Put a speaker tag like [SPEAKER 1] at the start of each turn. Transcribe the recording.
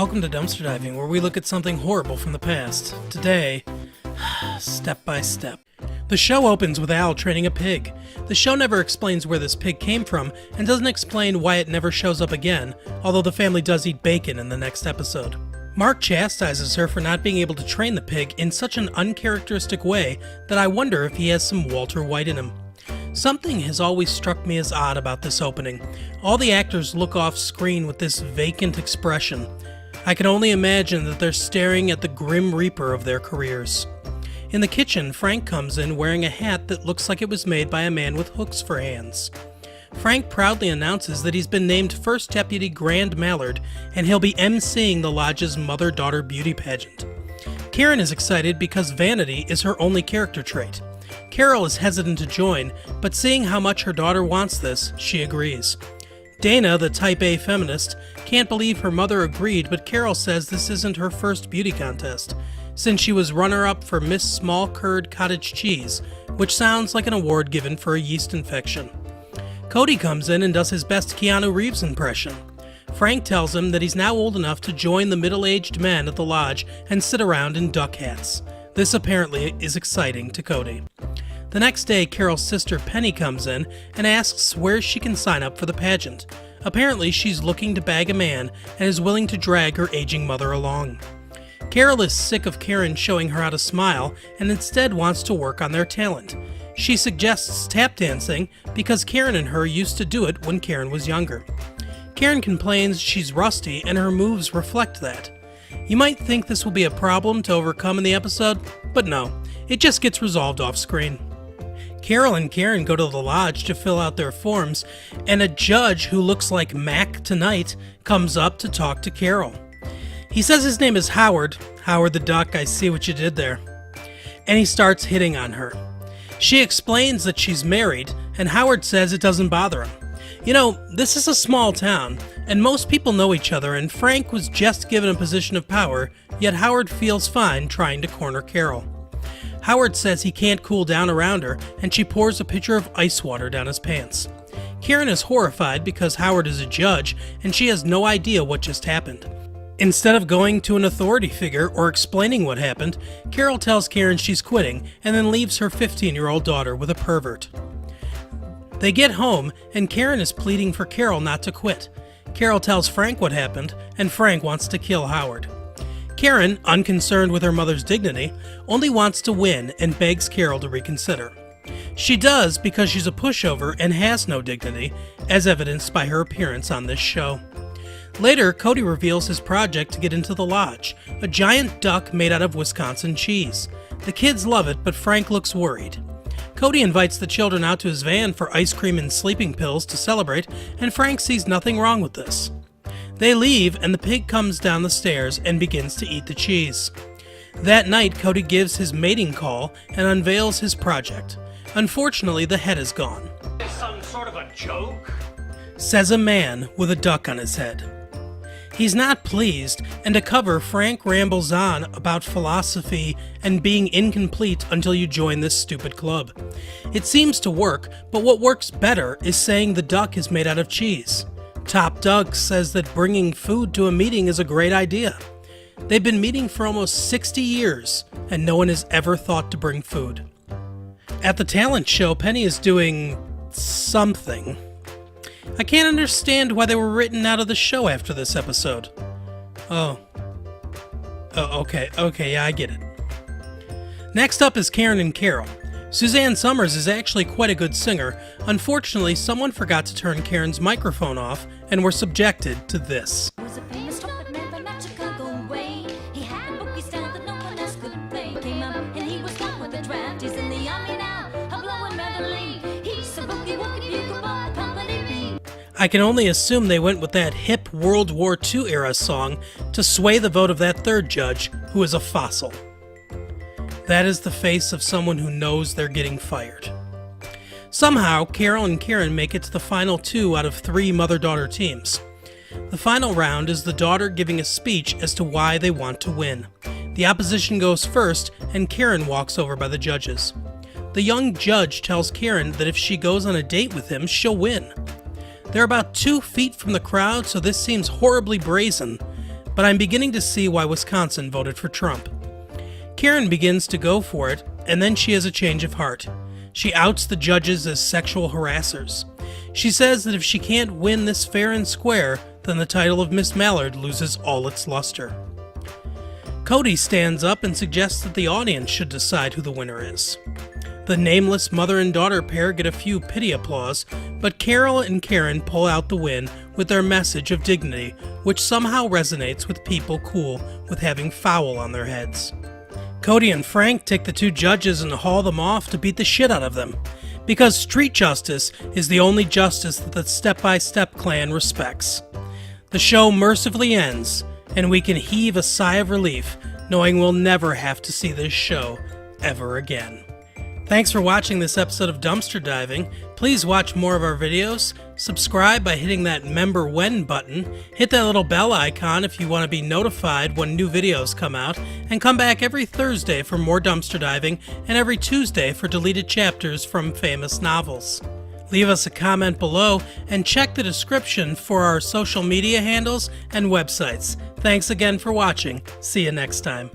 [SPEAKER 1] Welcome to Dumpster Diving, where we look at something horrible from the past. Today, step by step. The show opens with Al training a pig. The show never explains where this pig came from, and doesn't explain why it never shows up again, although the family does eat bacon in the next episode. Mark chastises her for not being able to train the pig in such an uncharacteristic way that I wonder if he has some Walter White in him. Something has always struck me as odd about this opening. All the actors look off screen with this vacant expression. I can only imagine that they're staring at the grim reaper of their careers. In the kitchen, Frank comes in wearing a hat that looks like it was made by a man with hooks for hands. Frank proudly announces that he's been named First Deputy Grand Mallard, and he'll be emceeing the lodge's mother-daughter beauty pageant. Karen is excited because vanity is her only character trait. Carol is hesitant to join, but seeing how much her daughter wants this, she agrees. Dana, the type A feminist, can't believe her mother agreed, but Carol says this isn't her first beauty contest, since she was runner-up for Miss Small Curd Cottage Cheese, which sounds like an award given for a yeast infection. Cody comes in and does his best Keanu Reeves impression. Frank tells him that he's now old enough to join the middle-aged men at the lodge and sit around in duck hats. This apparently is exciting to Cody. The next day, Carol's sister Penny comes in and asks where she can sign up for the pageant. Apparently, she's looking to bag a man and is willing to drag her aging mother along. Carol is sick of Karen showing her how to smile and instead wants to work on their talent. She suggests tap dancing because Karen and her used to do it when Karen was younger. Karen complains she's rusty and her moves reflect that. You might think this will be a problem to overcome in the episode, but no, it just gets resolved off screen. Carol and Karen go to the lodge to fill out their forms, and a judge who looks like Mac tonight comes up to talk to Carol. He says his name is Howard. Howard the Duck, I see what you did there. And he starts hitting on her. She explains that she's married, and Howard says it doesn't bother him. You know, this is a small town, and most people know each other, and Frank was just given a position of power, yet Howard feels fine trying to corner Carol. Howard says he can't cool down around her, and she pours a pitcher of ice water down his pants. Karen is horrified because Howard is a judge, and she has no idea what just happened. Instead of going to an authority figure or explaining what happened, Carol tells Karen she's quitting, and then leaves her 15-year-old daughter with a pervert. They get home, and Karen is pleading for Carol not to quit. Carol tells Frank what happened, and Frank wants to kill Howard. Karen, unconcerned with her mother's dignity, only wants to win and begs Carol to reconsider. She does because she's a pushover and has no dignity, as evidenced by her appearance on this show. Later, Cody reveals his project to get into the lodge, a giant duck made out of Wisconsin cheese. The kids love it, but Frank looks worried. Cody invites the children out to his van for ice cream and sleeping pills to celebrate, and Frank sees nothing wrong with this. They leave, and the pig comes down the stairs and begins to eat the cheese. That night, Cody gives his mating call and unveils his project. Unfortunately, the head is gone.
[SPEAKER 2] Is some sort of a joke?
[SPEAKER 1] Says a man with a duck on his head. He's not pleased, and to cover, Frank rambles on about philosophy and being incomplete until you join this stupid club. It seems to work, but what works better is saying the duck is made out of cheese. Top Doug says that bringing food to a meeting is a great idea. They've been meeting for almost 60 years, and no one has ever thought to bring food. At the talent show, Penny is doing something. I can't understand why they were written out of the show after this episode. Okay, yeah, I get it. Next up is Karen and Carol. Suzanne Summers is actually quite a good singer. Unfortunately, someone forgot to turn Karen's microphone off, and were subjected to this. I can only assume they went with that hip World War II era song to sway the vote of that third judge, who is a fossil. That is the face of someone who knows they're getting fired. Somehow, Carol and Karen make it to the final 2 out of 3 mother-daughter teams. The final round is the daughter giving a speech as to why they want to win. The opposition goes first, and Karen walks over by the judges. The young judge tells Karen that if she goes on a date with him, she'll win. They're about 2 feet from the crowd, so this seems horribly brazen, but I'm beginning to see why Wisconsin voted for Trump. Karen begins to go for it, and then she has a change of heart. She outs the judges as sexual harassers. She says that if she can't win this fair and square, then the title of Miss Mallard loses all its luster. Cody stands up and suggests that the audience should decide who the winner is. The nameless mother and daughter pair get a few pity applause, but Carol and Karen pull out the win with their message of dignity, which somehow resonates with people cool with having foul on their heads. Cody and Frank take the two judges and haul them off to beat the shit out of them, because street justice is the only justice that the Step-by-Step clan respects. The show mercifully ends, and we can heave a sigh of relief knowing we'll never have to see this show ever again. Thanks for watching this episode of Dumpster Diving. Please watch more of our videos, subscribe by hitting that Member When button, hit that little bell icon if you want to be notified when new videos come out, and come back every Thursday for more Dumpster Diving and every Tuesday for deleted chapters from famous novels. Leave us a comment below and check the description for our social media handles and websites. Thanks again for watching. See you next time.